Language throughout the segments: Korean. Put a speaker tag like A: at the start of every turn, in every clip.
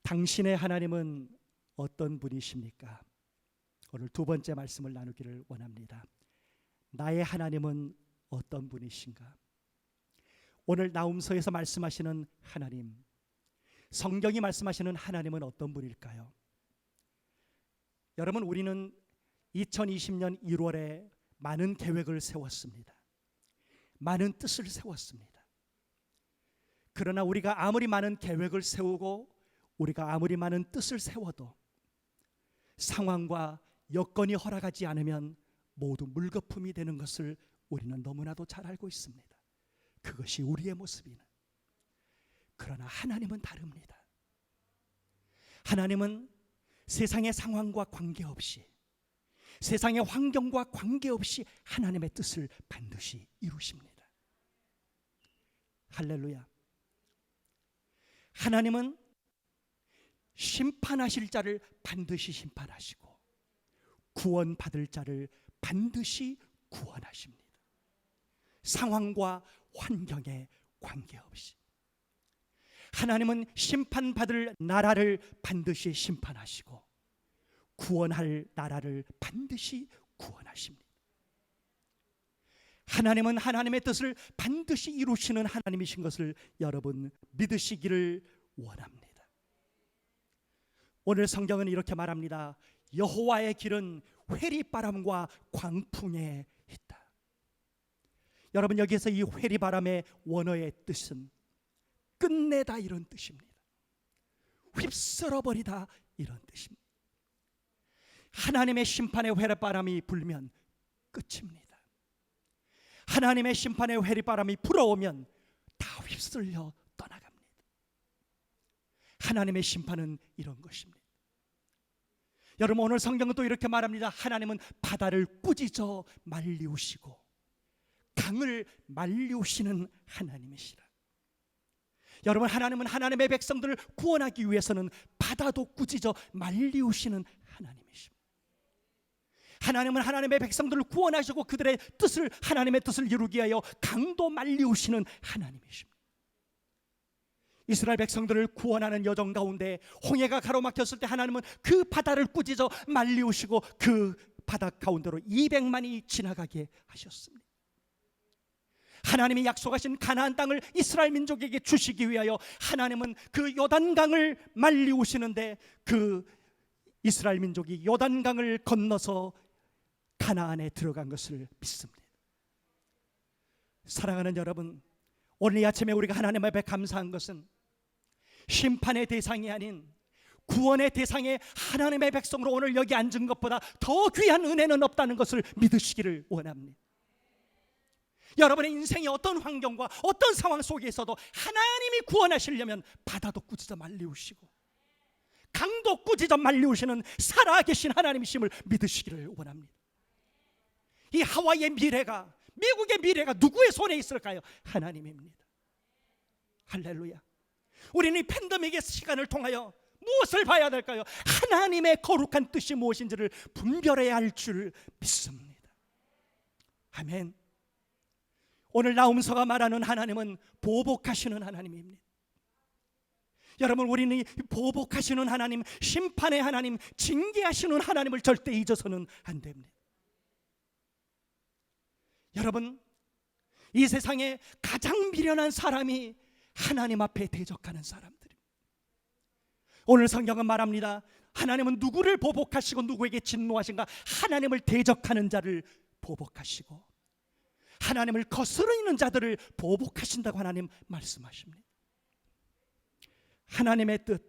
A: 당신의 하나님은 어떤 분이십니까? 오늘 두 번째 말씀을 나누기를 원합니다. 나의 하나님은 어떤 분이신가? 오늘 나훔서에서 말씀하시는 하나님, 성경이 말씀하시는 하나님은 어떤 분일까요? 여러분, 우리는 2020년 1월에 많은 계획을 세웠습니다. 많은 뜻을 세웠습니다. 그러나 우리가 아무리 많은 계획을 세우고 우리가 아무리 많은 뜻을 세워도 상황과 여건이 허락하지 않으면 모두 물거품이 되는 것을 우리는 너무나도 잘 알고 있습니다. 그것이 우리의 모습이는. 그러나 하나님은 다릅니다. 하나님은 세상의 상황과 관계없이, 세상의 환경과 관계없이 하나님의 뜻을 반드시 이루십니다. 할렐루야. 하나님은 심판하실 자를 반드시 심판하시고 구원받을 자를 반드시 구원하십니다. 상황과 환경에 관계없이 하나님은 심판받을 나라를 반드시 심판하시고 구원할 나라를 반드시 구원하십니다. 하나님은 하나님의 뜻을 반드시 이루시는 하나님이신 것을 여러분 믿으시기를 원합니다. 오늘 성경은 이렇게 말합니다. 여호와의 길은 회리바람과 광풍에 있다. 여러분, 여기에서 이 회리바람의 원어의 뜻은 끝내다 이런 뜻입니다. 휩쓸어버리다 이런 뜻입니다. 하나님의 심판의 회리바람이 불면 끝입니다. 하나님의 심판의 회리바람이 불어오면 다 휩쓸려 떠나갑니다. 하나님의 심판은 이런 것입니다. 여러분, 오늘 성경은 또 이렇게 말합니다. 하나님은 바다를 꾸짖어 말리우시고 강을 말리우시는 하나님이시라. 여러분, 하나님은 하나님의 백성들을 구원하기 위해서는 바다도 꾸짖어 말리우시는 하나님이십니다. 하나님은 하나님의 백성들을 구원하시고 그들의 뜻을, 하나님의 뜻을 이루기 위하여 강도 말리우시는 하나님이십니다. 이스라엘 백성들을 구원하는 여정 가운데 홍해가 가로막혔을 때 하나님은 그 바다를 꾸짖어 말리우시고 그 바다 가운데로 200만이 지나가게 하셨습니다. 하나님이 약속하신 가나안 땅을 이스라엘 민족에게 주시기 위하여 하나님은 그 요단강을 말리우시는데 그 이스라엘 민족이 요단강을 건너서 가나안에 들어간 것을 믿습니다. 사랑하는 여러분, 오늘 이 아침에 우리가 하나님 앞에 감사한 것은 심판의 대상이 아닌 구원의 대상에 하나님의 백성으로 오늘 여기 앉은 것보다 더 귀한 은혜는 없다는 것을 믿으시기를 원합니다. 여러분의 인생이 어떤 환경과 어떤 상황 속에 있어도 하나님이 구원하시려면 바다도 꾸짖어 말리우시고 강도 꾸짖어 말리우시는 살아계신 하나님이심을 믿으시기를 원합니다. 이 하와이의 미래가, 미국의 미래가 누구의 손에 있을까요? 하나님입니다. 할렐루야. 우리는 이 팬데믹의 시간을 통하여 무엇을 봐야 될까요? 하나님의 거룩한 뜻이 무엇인지를 분별해야 할 줄 믿습니다. 아멘. 오늘 나훔서가 말하는 하나님은 보복하시는 하나님입니다. 여러분, 우리는 보복하시는 하나님, 심판의 하나님, 징계하시는 하나님을 절대 잊어서는 안 됩니다. 여러분, 이 세상에 가장 미련한 사람이 하나님 앞에 대적하는 사람들입니다. 오늘 성경은 말합니다. 하나님은 누구를 보복하시고 누구에게 진노하신가? 하나님을 대적하는 자를 보복하시고 하나님을 거스르는 자들을 보복하신다고 하나님 말씀하십니다. 하나님의 뜻,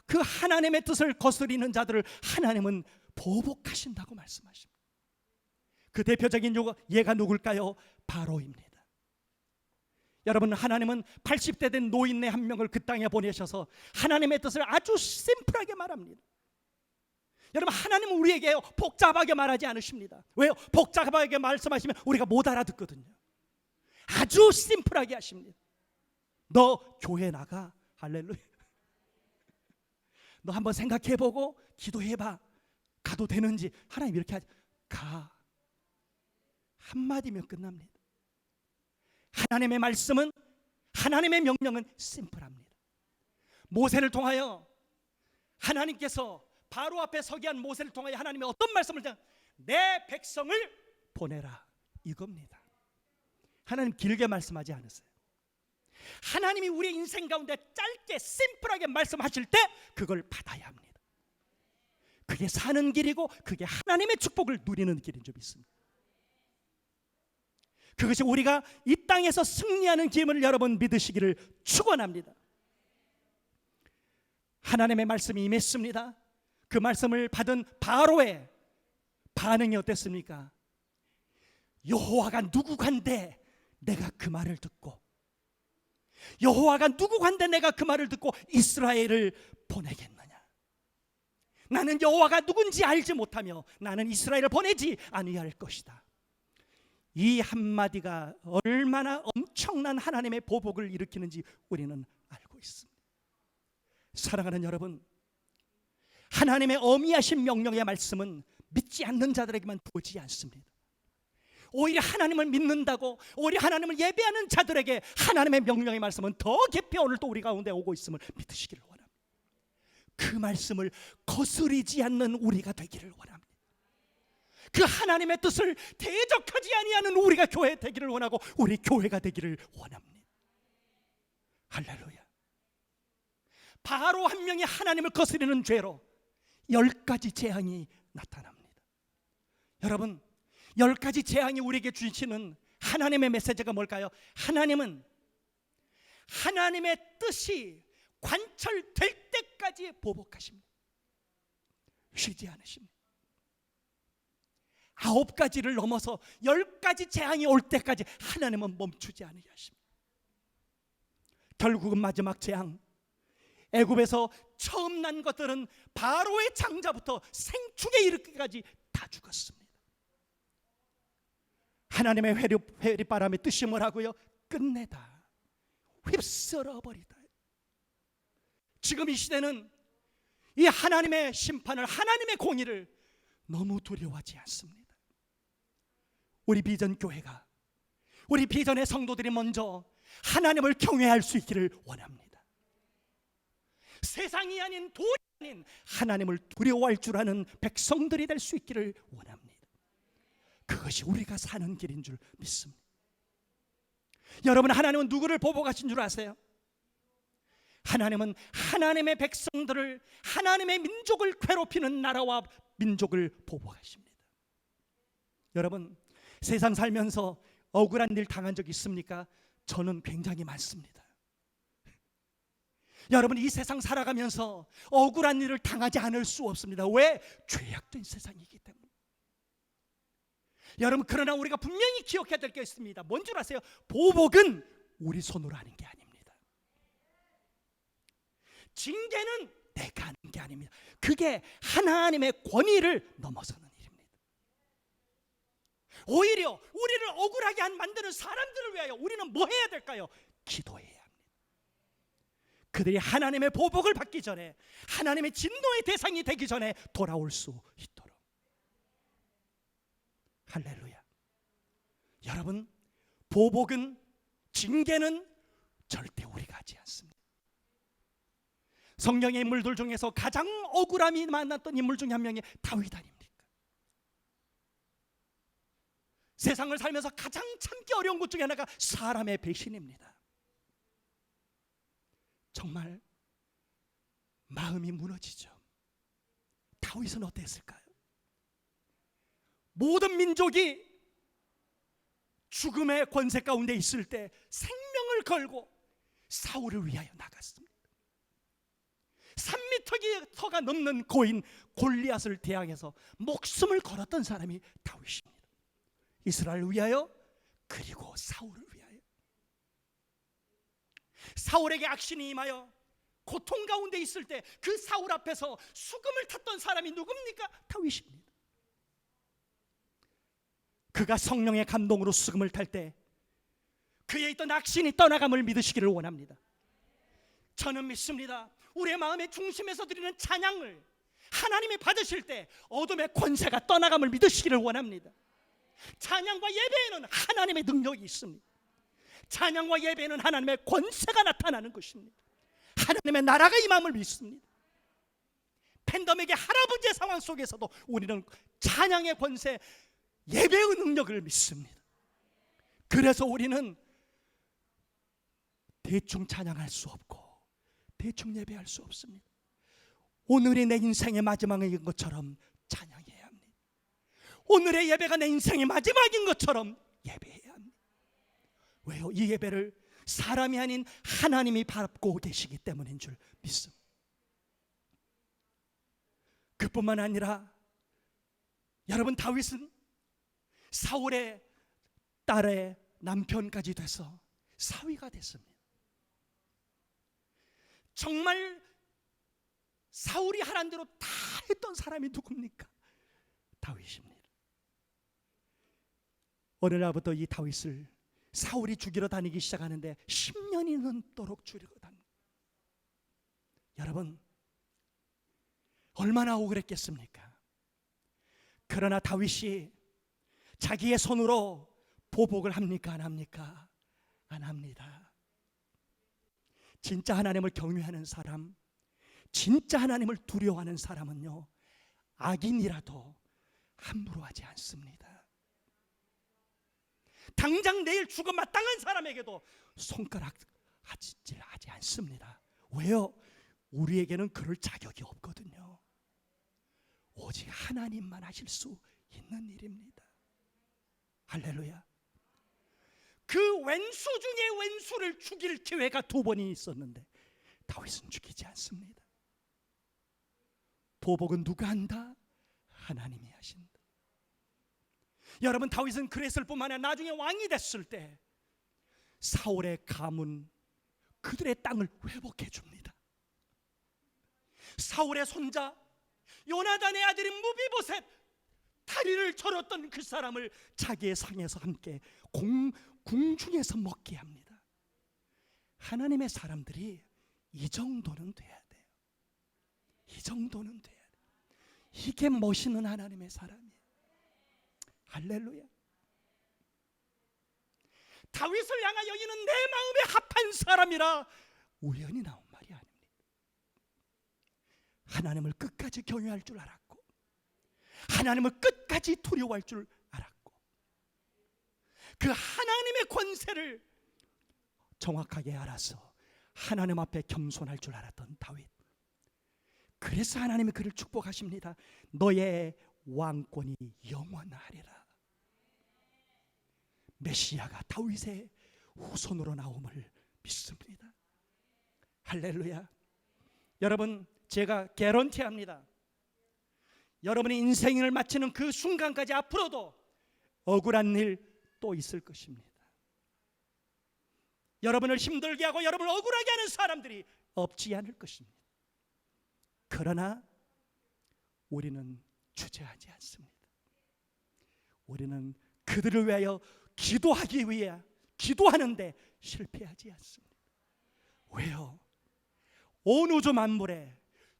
A: 그 하나님의 뜻을 거스리는 자들을 하나님은 보복하신다고 말씀하십니다. 그 대표적인 예가 누굴까요? 바로입니다. 여러분, 하나님은 80대 된 노인네 한 명을 그 땅에 보내셔서 하나님의 뜻을 아주 심플하게 말합니다. 여러분, 하나님은 우리에게 복잡하게 말하지 않으십니다. 왜요? 복잡하게 말씀하시면 우리가 못 알아듣거든요. 아주 심플하게 하십니다. 너 교회 나가. 할렐루야. 너 한번 생각해보고 기도해봐. 가도 되는지. 하나님 이렇게 하지. 가. 한마디면 끝납니다. 하나님의 말씀은, 하나님의 명령은 심플합니다. 모세를 통하여 하나님께서 바로 앞에 서게 한 모세를 통하여 하나님이 어떤 말씀을 하냐? 내 백성을 보내라, 이겁니다. 하나님 길게 말씀하지 않으세요. 하나님이 우리 인생 가운데 짧게 심플하게 말씀하실 때 그걸 받아야 합니다. 그게 사는 길이고 그게 하나님의 축복을 누리는 길인 줄 믿습니다. 그것이 우리가 이 땅에서 승리하는 길을 여러분 믿으시기를 축원합니다. 하나님의 말씀이 임했습니다. 그 말씀을 받은 바로의 반응이 어땠습니까? 여호와가 누구간데 내가 그 말을 듣고, 여호와가 누구간데 내가 그 말을 듣고 이스라엘을 보내겠느냐? 나는 여호와가 누군지 알지 못하며 나는 이스라엘을 보내지 아니할 것이다. 이 한마디가 얼마나 엄청난 하나님의 보복을 일으키는지 우리는 알고 있습니다. 사랑하는 여러분, 하나님의 어미하신 명령의 말씀은 믿지 않는 자들에게만 부어지지 않습니다. 오히려 하나님을 믿는다고, 오히려 하나님을 예배하는 자들에게 하나님의 명령의 말씀은 더 깊이 오늘도 우리 가운데 오고 있음을 믿으시기를 원합니다. 그 말씀을 거스르지 않는 우리가 되기를 원합니다. 그 하나님의 뜻을 대적하지 아니하는 우리가 교회 되기를 원하고 우리 교회가 되기를 원합니다. 할렐루야. 바로 한 명이 하나님을 거스르는 죄로 10가지 재앙이 나타납니다. 여러분, 10가지 재앙이 우리에게 주시는 하나님의 메시지가 뭘까요? 하나님은 하나님의 뜻이 관철될 때까지 보복하십니다. 쉬지 않으십니다. 9가지를 넘어서 10가지 재앙이 올 때까지 하나님은 멈추지 않으십니다. 결국은 마지막 재앙, 애굽에서 처음 난 것들은 바로의 장자부터 생축에 이르기까지 다 죽었습니다. 하나님의 회리바람의 뜻이 뭐라고요? 끝내다, 휩쓸어버리다. 지금 이 시대는 이 하나님의 심판을, 하나님의 공의를 너무 두려워하지 않습니다. 우리 비전 교회가, 우리 비전의 성도들이 먼저 하나님을 경외할 수 있기를 원합니다. 세상이 아닌 돈이 아닌 하나님을 두려워할 줄 아는 백성들이 될 수 있기를 원합니다. 그것이 우리가 사는 길인 줄 믿습니다. 여러분, 하나님은 누구를 보복하신 줄 아세요? 하나님은 하나님의 백성들을, 하나님의 민족을 괴롭히는 나라와 민족을 보복하십니다. 여러분, 세상 살면서 억울한 일 당한 적 있습니까? 저는 굉장히 많습니다. 여러분, 이 세상 살아가면서 억울한 일을 당하지 않을 수 없습니다. 왜? 죄악된 세상이기 때문에. 여러분, 그러나 우리가 분명히 기억해야 될 게 있습니다. 뭔 줄 아세요? 보복은 우리 손으로 하는 게 아닙니다. 징계는 내가 하는 게 아닙니다. 그게 하나님의 권위를 넘어서는 일입니다. 오히려 우리를 억울하게 만드는 사람들을 위하여 우리는 뭐 해야 될까요? 기도해야 합니다. 그들이 하나님의 보복을 받기 전에, 하나님의 진노의 대상이 되기 전에 돌아올 수 있도록. 할렐루야. 여러분, 보복은, 징계는 절대 우리가 하지 않습니다. 성경의 인물들 중에서 가장 억울함이 많았던 인물 중에 한 명이 다윗 아닙니까? 세상을 살면서 가장 참기 어려운 것 중에 하나가 사람의 배신입니다. 정말 마음이 무너지죠. 다윗은 어땠을까요? 모든 민족이 죽음의 권세 가운데 있을 때 생명을 걸고 사울을 위하여 나갔습니다. 3m가 넘는 고인 골리앗을 대항해서 목숨을 걸었던 사람이 다윗입니다. 이스라엘을 위하여, 그리고 사울을 위하여. 사울에게 악신이 임하여 고통 가운데 있을 때 그 사울 앞에서 수금을 탔던 사람이 누굽니까? 다윗입니다. 그가 성령의 감동으로 수금을 탈 때 그에 있던 악신이 떠나감을 믿으시기를 원합니다. 저는 믿습니다. 우리의 마음의 중심에서 드리는 찬양을 하나님이 받으실 때 어둠의 권세가 떠나감을 믿으시기를 원합니다. 찬양과 예배에는 하나님의 능력이 있습니다. 찬양과 예배에는 하나님의 권세가 나타나는 것입니다. 하나님의 나라가 임함을 믿습니다. 팬데믹의 할아버지의 상황 속에서도 우리는 찬양의 권세, 예배의 능력을 믿습니다. 그래서 우리는 대충 찬양할 수 없고 대충 예배할 수 없습니다. 오늘이 내 인생의 마지막인 것처럼 찬양해야 합니다. 오늘의 예배가 내 인생의 마지막인 것처럼 예배해야 합니다. 왜요? 이 예배를 사람이 아닌 하나님이 바라보고 계시기 때문인 줄 믿습니다. 그뿐만 아니라 여러분, 다윗은 사울의 딸의 남편까지 돼서 사위가 됐습니다. 정말 사울이 하란 대로 다 했던 사람이 누굽니까? 다윗입니다. 어느 날부터 이 다윗을 사울이 죽이러 다니기 시작하는데 10년이 넘도록 죽이러 다닙니다. 여러분, 얼마나 억울했겠습니까? 그러나 다윗이 자기의 손으로 보복을 합니까? 안 합니까? 안 합니다. 진짜 하나님을 경외하는 사람, 진짜 하나님을 두려워하는 사람은요, 악인이라도 함부로 하지 않습니다. 당장 내일 죽어 마땅한 사람에게도 손가락질 하지 않습니다. 왜요? 우리에게는 그럴 자격이 없거든요. 오직 하나님만 하실 수 있는 일입니다. 할렐루야. 그 왼수 중에 왼수를 죽일 기회가 2번이 있었는데 다윗은 죽이지 않습니다. 보복은 누가 한다? 하나님이 하신다. 여러분, 다윗은 그랬을 뿐만 아니라 나중에 왕이 됐을 때 사울의 가문, 그들의 땅을 회복해 줍니다. 사울의 손자 요나단의 아들인 무비보셋, 다리를 절었던 그 사람을 자기의 상에서 함께 궁중에서 먹게 합니다. 하나님의 사람들이 이 정도는 돼야 돼요. 이 정도는 돼야 돼요. 이게 멋있는 하나님의 사람이에요. 할렐루야. 다윗을 향하여 이는 내 마음에 합한 사람이라 우연히 나온 말이 아닙니다. 하나님을 끝까지 경외할 줄 알았고, 하나님을 끝까지 두려워할 줄 알았고, 그 하나님의 권세를 정확하게 알아서 하나님 앞에 겸손할 줄 알았던 다윗. 그래서 하나님이 그를 축복하십니다. 너의 왕권이 영원하리라. 메시아가 다윗의 후손으로 나옴을 믿습니다. 할렐루야. 여러분, 제가 개런티합니다. 여러분의 인생을 마치는 그 순간까지 앞으로도 억울한 일 또 있을 것입니다. 여러분을 힘들게 하고 여러분을 억울하게 하는 사람들이 없지 않을 것입니다. 그러나 우리는 주저하지 않습니다. 우리는 그들을 위하여 기도하기 위해 기도하는데 실패하지 않습니다. 왜요? 온 우주 만물의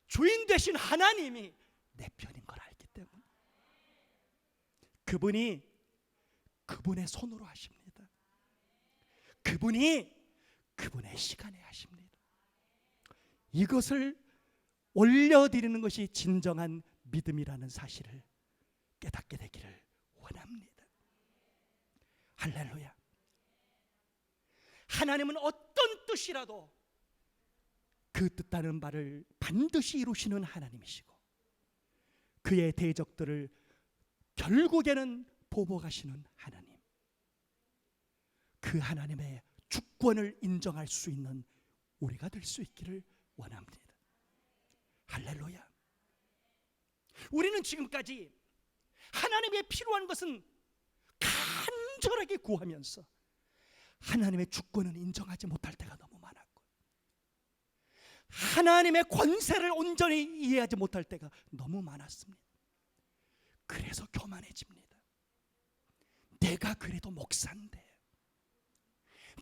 A: 주인 되신 하나님이 내 편인 걸 알기 때문에 그분이 그분의 손으로 하십니다. 그분이 그분의 시간에 하십니다. 이것을 올려드리는 것이 진정한 믿음이라는 사실을 깨닫게 되기를 원합니다. 할렐루야. 하나님은 어떤 뜻이라도 그 뜻하는 바를 반드시 이루시는 하나님이시고, 그의 대적들을 결국에는 보복하시는 하나님, 그 하나님의 주권을 인정할 수 있는 우리가 될 수 있기를 원합니다. 할렐루야. 우리는 지금까지 하나님의 필요한 것은 간절하게 구하면서 하나님의 주권을 인정하지 못할 때가 너무 많았고, 하나님의 권세를 온전히 이해하지 못할 때가 너무 많았습니다. 그래서 교만해집니다. 내가 그래도 목사인데,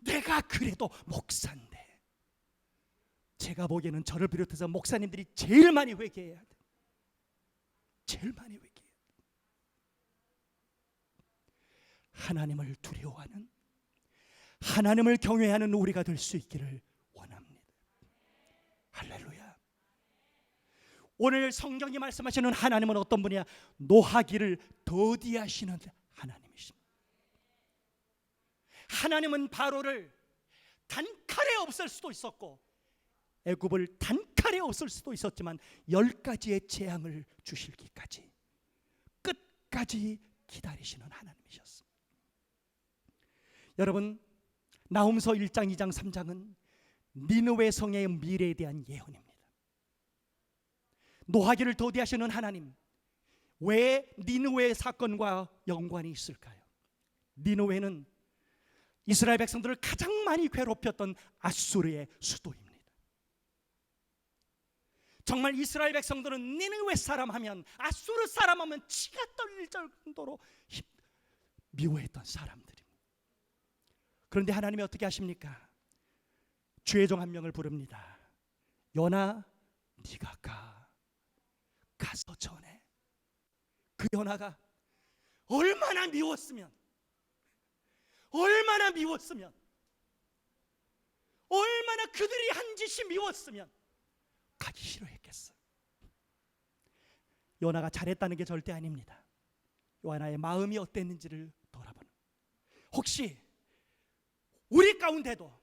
A: 내가 그래도 목사인데. 제가 보기에는 저를 비롯해서 목사님들이 제일 많이 회개해야 돼요. 제일 많이 회개해야 돼요. 하나님을 두려워하는, 하나님을 경외하는 우리가 될 수 있기를 원합니다. 할렐루야. 오늘 성경이 말씀하시는 하나님은 어떤 분이야? 노하기를 더디하시는 하나님이십니다. 하나님은 바로를 단칼에 없앨 수도 있었고 애굽을 단칼에 없앨 수도 있었지만 10가지의 재앙을 주실기까지 끝까지 기다리시는 하나님이셨습니다. 여러분, 나훔서 1장, 2장, 3장은 니느웨 성의 미래에 대한 예언입니다. 노하기를 더디하시는 하나님, 왜 니느웨 사건과 연관이 있을까요? 니느웨는 이스라엘 백성들을 가장 많이 괴롭혔던 아수르의 수도입니다. 정말 이스라엘 백성들은 니느웨 사람 하면, 아수르 사람 하면 치가 떨릴 정도로 미워했던 사람들입니다. 그런데 하나님이 어떻게 하십니까? 죄종 한 명을 부릅니다. 요나, 네가 가서 전해. 그 요나가 얼마나 미웠으면, 얼마나 그들이 한 짓이 미웠으면 가기 싫어했겠어. 요나가 잘했다는 게 절대 아닙니다. 요나의 마음이 어땠는지를 돌아보는, 혹시 우리 가운데도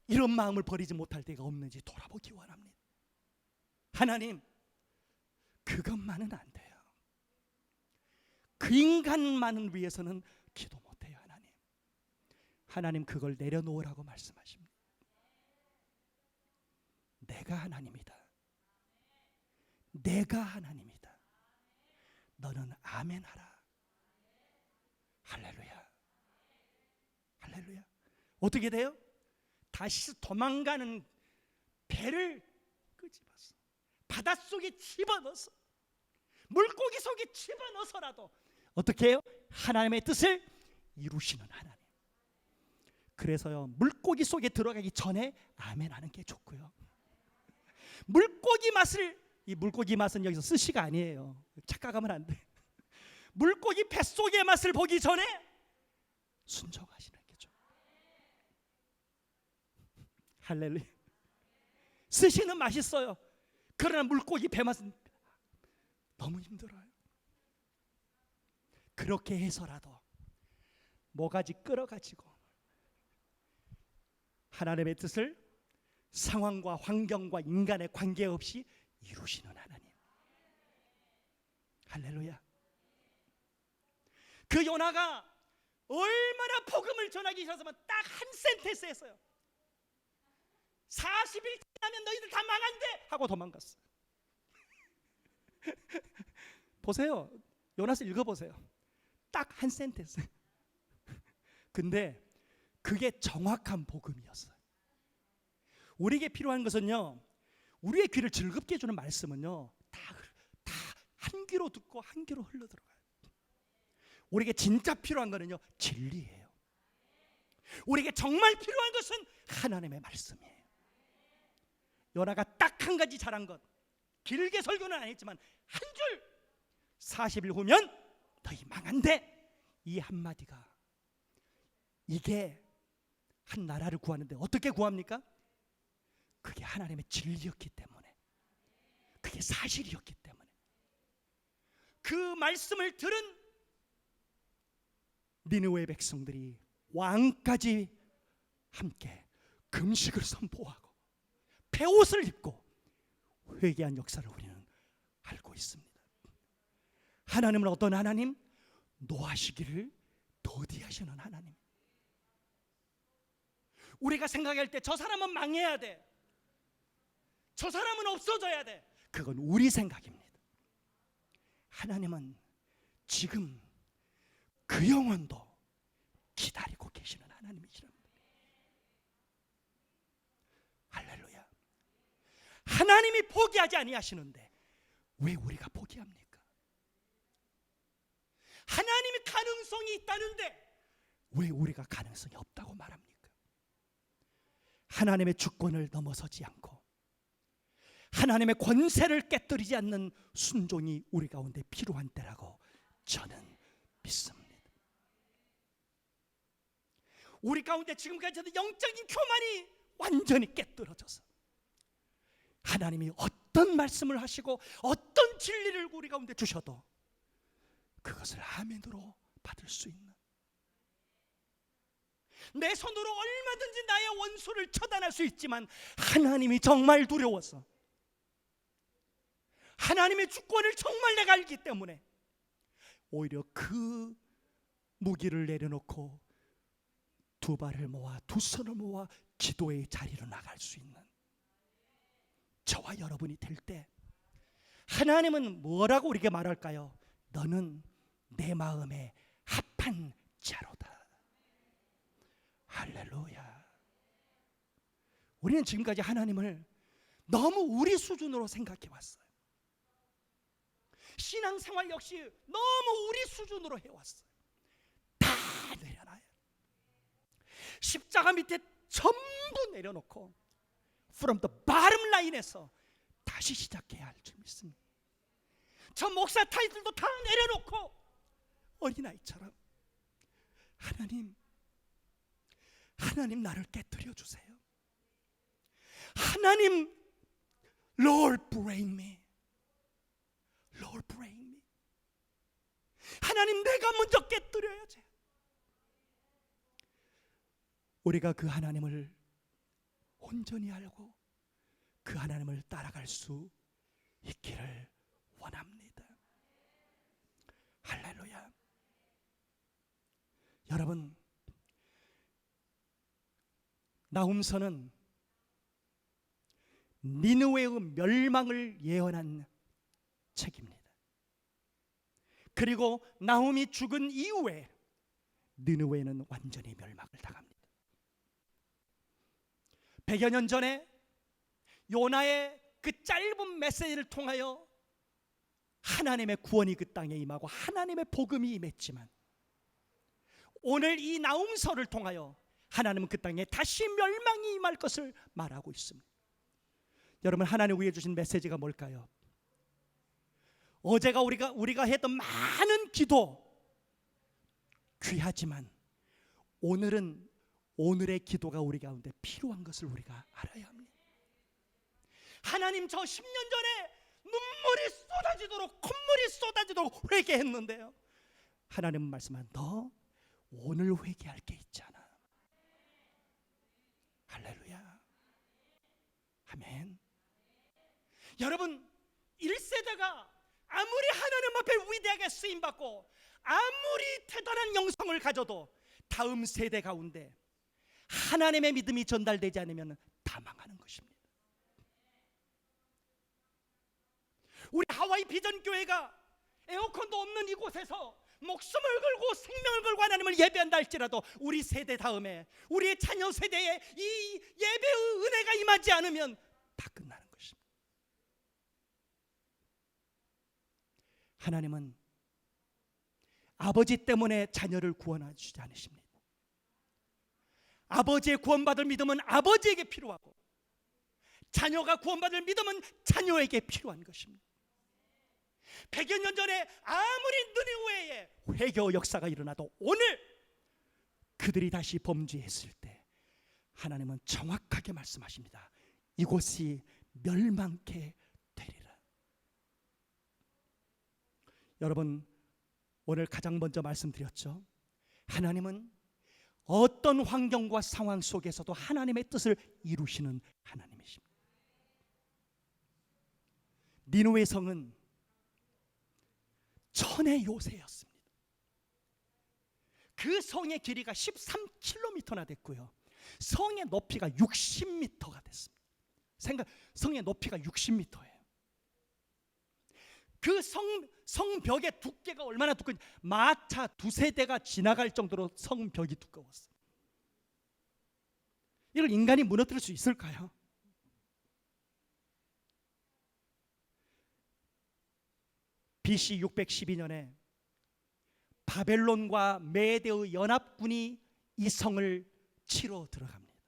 A: 이런 마음을 버리지 못할 때가 없는지 돌아보기 원합니다. 하나님, 그것만은 안 돼요. 그 인간만을 위해서는 기도 못해요. 하나님 그걸 내려놓으라고 말씀하십니다. 내가 하나님이다. 내가 하나님이다. 너는 아멘하라. 할렐루야. 할렐루야. 어떻게 돼요? 다시 도망가는 배를 끄집어서 바닷속에 집어넣어서, 물고기 속에 집어넣어서라도 어떻게 해요? 하나님의 뜻을 이루시는 하나님. 그래서요, 물고기 속에 들어가기 전에 아멘 하는 게 좋고요. 물고기 맛을, 이 물고기 맛은 여기서 스시가 아니에요. 착각하면 안 돼. 물고기 뱃속의 맛을 보기 전에 순종하시는 게 좋아요. 할렐루야. 스시는 맛있어요. 그러나 물고기 배 맛은 너무 힘들어요. 그렇게 해서라도 모가지 끌어가지고 하나님의 뜻을 상황과 환경과 인간의 관계없이 이루시는 하나님. 할렐루야. 그 요나가 얼마나 복음을 전하기 싫었으면 딱 한 센텐스 했어요. 40일 지나면 너희들 다 망한대 하고 도망갔어. 보세요. 요나서 읽어보세요. 딱 한 센텐스. 근데 그게 정확한 복음이었어요. 우리에게 필요한 것은요, 우리의 귀를 즐겁게 해주는 말씀은요, 다 한 귀로 듣고 한 귀로 흘러들어가요. 우리에게 진짜 필요한 것은요, 진리예요. 우리에게 정말 필요한 것은 하나님의 말씀이에요. 요나가 딱 한 가지 잘한 것, 길게 설교는 안 했지만 한 줄, 40일 후면 너희 망한대, 이 한마디가, 이게 한 나라를 구하는데 어떻게 구합니까? 그게 하나님의 진리였기 때문에, 그게 사실이었기 때문에. 그 말씀을 들은 니느웨 백성들이 왕까지 함께 금식을 선포하고 베옷을 입고 회개한 역사를 우리는 알고 있습니다. 하나님은 어떤 하나님? 노하시기를 더디하시는 하나님. 우리가 생각할 때 저 사람은 망해야 돼, 저 사람은 없어져야 돼, 그건 우리 생각입니다. 하나님은 지금 그 영혼도 기다리고 계시는 하나님이시랍니다. 할렐루야. 하나님이 포기하지 아니하시는데 왜 우리가 포기합니까? 하나님이 가능성이 있다는데 왜 우리가 가능성이 없다고 말합니까? 하나님의 주권을 넘어서지 않고 하나님의 권세를 깨뜨리지 않는 순종이 우리 가운데 필요한 때라고 저는 믿습니다. 우리 가운데 지금까지도 영적인 교만이 완전히 깨뜨려져서 하나님이 어떤 어떤 말씀을 하시고 어떤 진리를 우리 가운데 주셔도 그것을 아멘으로 받을 수 있는, 내 손으로 얼마든지 나의 원수를 처단할 수 있지만 하나님이 정말 두려워서, 하나님의 주권을 정말 내가 알기 때문에 오히려 그 무기를 내려놓고 두 발을 모아 두 손을 모아 기도의 자리로 나갈 수 있는 저와 여러분이 될 때 하나님은 뭐라고 우리에게 말할까요? 너는 내 마음에 합한 자로다. 할렐루야. 우리는 지금까지 하나님을 너무 우리 수준으로 생각해 왔어요. 신앙생활 역시 너무 우리 수준으로 해왔어요. 다 내려놔요. 십자가 밑에 전부 내려놓고 from the bottom line에서 다시 시작해야 할 줄 믿습니다. 저 목사 타이틀도 다 내려놓고 어린아이처럼 하나님 나를 깨뜨려 주세요. 하나님 Lord break me, Lord break me. 하나님 내가 먼저 깨뜨려야지. 우리가 그 하나님을 온전히 알고 그 하나님을 따라갈 수 있기를 원합니다. 할렐루야. 여러분, 나훔서는 니느웨의 멸망을 예언한 책입니다. 그리고 나훔이 죽은 이후에 니느웨는 완전히 멸망을 당합니다. 100여 년 전에 요나의 그 짧은 메시지를 통하여 하나님의 구원이 그 땅에 임하고 하나님의 복음이 임했지만, 오늘 이 나훔서를 통하여 하나님은 그 땅에 다시 멸망이 임할 것을 말하고 있습니다. 여러분, 하나님 위해 주신 메시지가 뭘까요? 어제가 우리가 했던 많은 기도 귀하지만 오늘은 오늘의 기도가 우리 가운데 필요한 것을 우리가 알아야 합니다. 하나님, 저 10년 전에 눈물이 쏟아지도록 콧물이 쏟아지도록 회개했는데요, 하나님은 말씀한 너 오늘 회개할 게 있잖아. 할렐루야. 아멘. 여러분, 1세대가 아무리 하나님 앞에 위대하게 쓰임받고 아무리 대단한 영성을 가져도 다음 세대 가운데 하나님의 믿음이 전달되지 않으면 다 망하는 것입니다. 우리 하와이 비전교회가 에어컨도 없는 이곳에서 목숨을 걸고 생명을 걸고 하나님을 예배한다 할지라도 우리 세대 다음에 우리의 자녀 세대에 이 예배의 은혜가 임하지 않으면 다 끝나는 것입니다. 하나님은 아버지 때문에 자녀를 구원하시지 않으십니다. 아버지의 구원받을 믿음은 아버지에게 필요하고 자녀가 구원받을 믿음은 자녀에게 필요한 것입니다. 100여 년 전에 아무리 느니웨에 회개 역사가 일어나도 오늘 그들이 다시 범죄했을 때 하나님은 정확하게 말씀하십니다. 이곳이 멸망케 되리라. 여러분, 오늘 가장 먼저 말씀드렸죠. 하나님은 어떤 환경과 상황 속에서도 하나님의 뜻을 이루시는 하나님이십니다. 니느웨 성은 천의 요새였습니다. 그 성의 길이가 13km나 됐고요, 성의 높이가 60m가 됐습니다. 성의 높이가 60m예요. 그 성벽의 두께가 얼마나 두꺼운지 마차 두세 대가 지나갈 정도로 성벽이 두꺼웠어요. 이걸 인간이 무너뜨릴 수 있을까요? BC 612년에 바벨론과 메대의 연합군이 이 성을 치러 들어갑니다.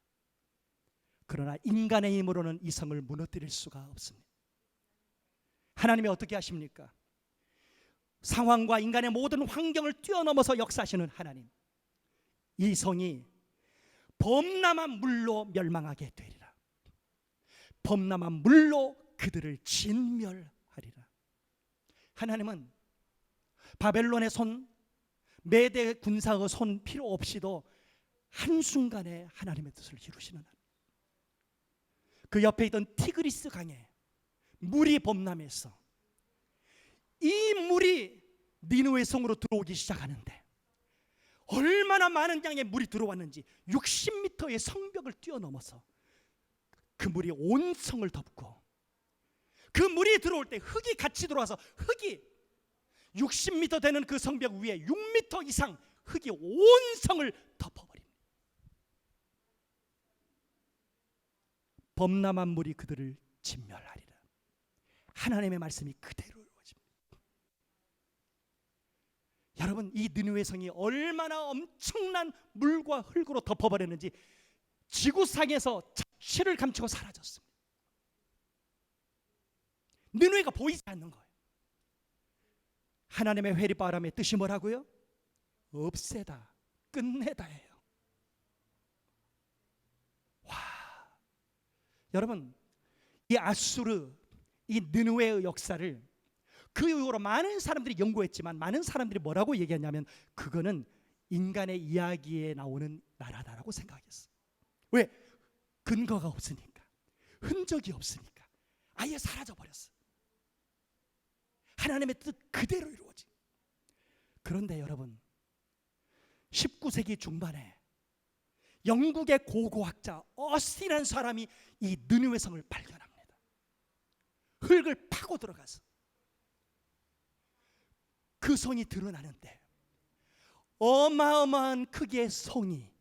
A: 그러나 인간의 힘으로는 이 성을 무너뜨릴 수가 없습니다. 하나님이 어떻게 하십니까? 상황과 인간의 모든 환경을 뛰어넘어서 역사하시는 하나님, 이 성이 범람한 물로 멸망하게 되리라. 범람한 물로 그들을 진멸하리라. 하나님은 바벨론의 손, 메대 군사의 손 필요 없이도 한순간에 하나님의 뜻을 이루시는 하나님. 그 옆에 있던 티그리스 강에 물이 범람해서 이 물이 니느웨 성으로 들어오기 시작하는데 얼마나 많은 양의 물이 들어왔는지 60m의 성벽을 뛰어넘어서 그 물이 온 성을 덮고, 그 물이 들어올 때 흙이 같이 들어와서 흙이 60m 되는 그 성벽 위에 6m 이상 흙이 온 성을 덮어버립니다. 범람한 물이 그들을 진멸하리라. 하나님의 말씀이 그대로 이루어집니다. 여러분, 이 니느웨 성이 얼마나 엄청난 물과 흙으로 덮어버렸는지 지구상에서 자취를 감추고 사라졌습니다. 니느웨가 보이지 않는 거예요. 하나님의 회리바람의 뜻이 뭐라고요? 없애다, 끝내다예요. 와, 여러분, 이 아수르, 이 니느웨의 역사를 그 이후로 많은 사람들이 연구했지만 많은 사람들이 뭐라고 얘기했냐면 그거는 인간의 이야기에 나오는 나라다라고 생각했어요. 왜? 근거가 없으니까, 흔적이 없으니까 아예 사라져버렸어요. 하나님의 뜻 그대로 이루어진. 그런데 여러분, 19세기 중반에 영국의 고고학자 어스틴이라는 사람이 이 느니웨 성을 발견합니다. 흙을 파고 들어가서 그 성이 드러나는데 어마어마한 크기의 성이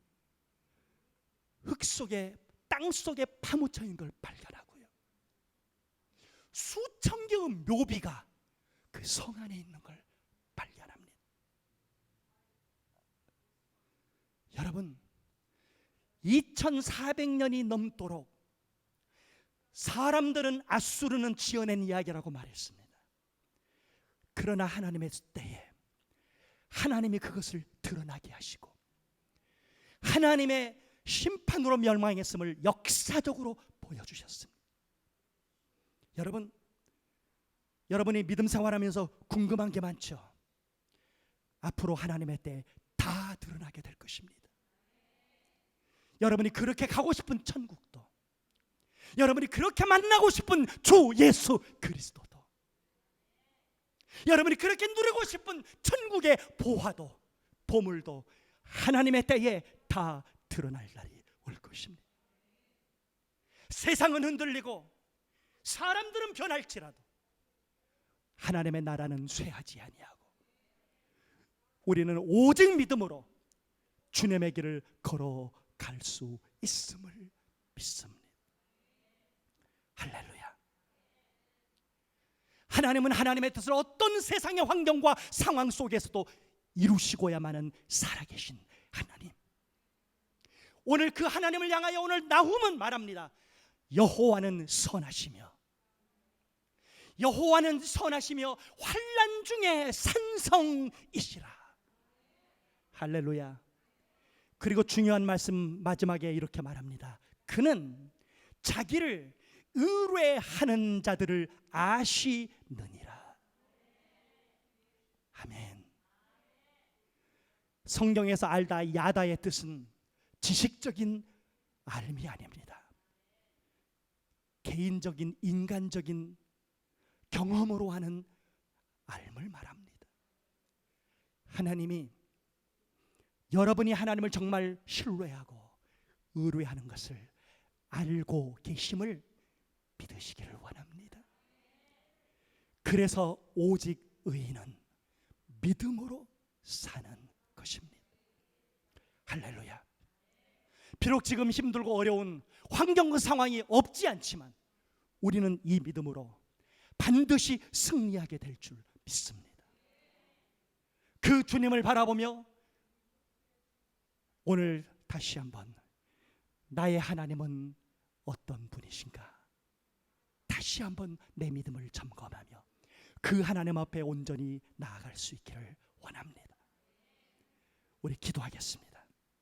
A: 흙 속에, 땅 속에 파묻혀 있는 걸 발견하고요, 수천 개의 묘비가 그 성 안에 있는 걸 발견합니다. 여러분, 2400년이 넘도록 사람들은 아수르는 지어낸 이야기라고 말했습니다. 그러나 하나님의 때에 하나님이 그것을 드러나게 하시고 하나님의 심판으로 멸망했음을 역사적으로 보여주셨습니다. 여러분이 믿음 생활하면서 궁금한 게 많죠? 앞으로 하나님의 때에 다 드러나게 될 것입니다. 여러분이 그렇게 가고 싶은 천국도, 여러분이 그렇게 만나고 싶은 주 예수 그리스도도, 여러분이 그렇게 누리고 싶은 천국의 보화도, 보물도 하나님의 때에 다 드러날 날이 올 것입니다. 세상은 흔들리고 사람들은 변할지라도 하나님의 나라는 쇠하지 아니하고 우리는 오직 믿음으로 주님의 길을 걸어갈 수 있음을 믿습니다. 할렐루야. 하나님은 하나님의 뜻을 어떤 세상의 환경과 상황 속에서도 이루시고야만은 살아계신 하나님. 오늘 그 하나님을 향하여 오늘 나훔은 말합니다. 여호와는 선하시며 환난 중에 산성이시라. 할렐루야. 그리고 중요한 말씀 마지막에 이렇게 말합니다. 그는 자기를 의뢰하는 자들을 아시느니라. 아멘. 성경에서 알다, 야다의 뜻은 지식적인 알미 아닙니다. 개인적인, 인간적인 경험으로 하는 알을 말합니다. 하나님이 여러분이 하나님을 정말 신뢰하고 의뢰하는 것을 알고 계심을 믿으시기를 원합니다. 그래서 오직 의인은 믿음으로 사는 것입니다. 할렐루야. 비록 지금 힘들고 어려운 환경과 상황이 없지 않지만 우리는 이 믿음으로 반드시 승리하게 될 줄 믿습니다. 그 주님을 바라보며 오늘 다시 한번 나의 하나님은 어떤 분이신가 다시 한번 내 믿음을 점검하며 그 하나님 앞에 온전히 나아갈 수 있기를 원합니다. 우리 기도하겠습니다.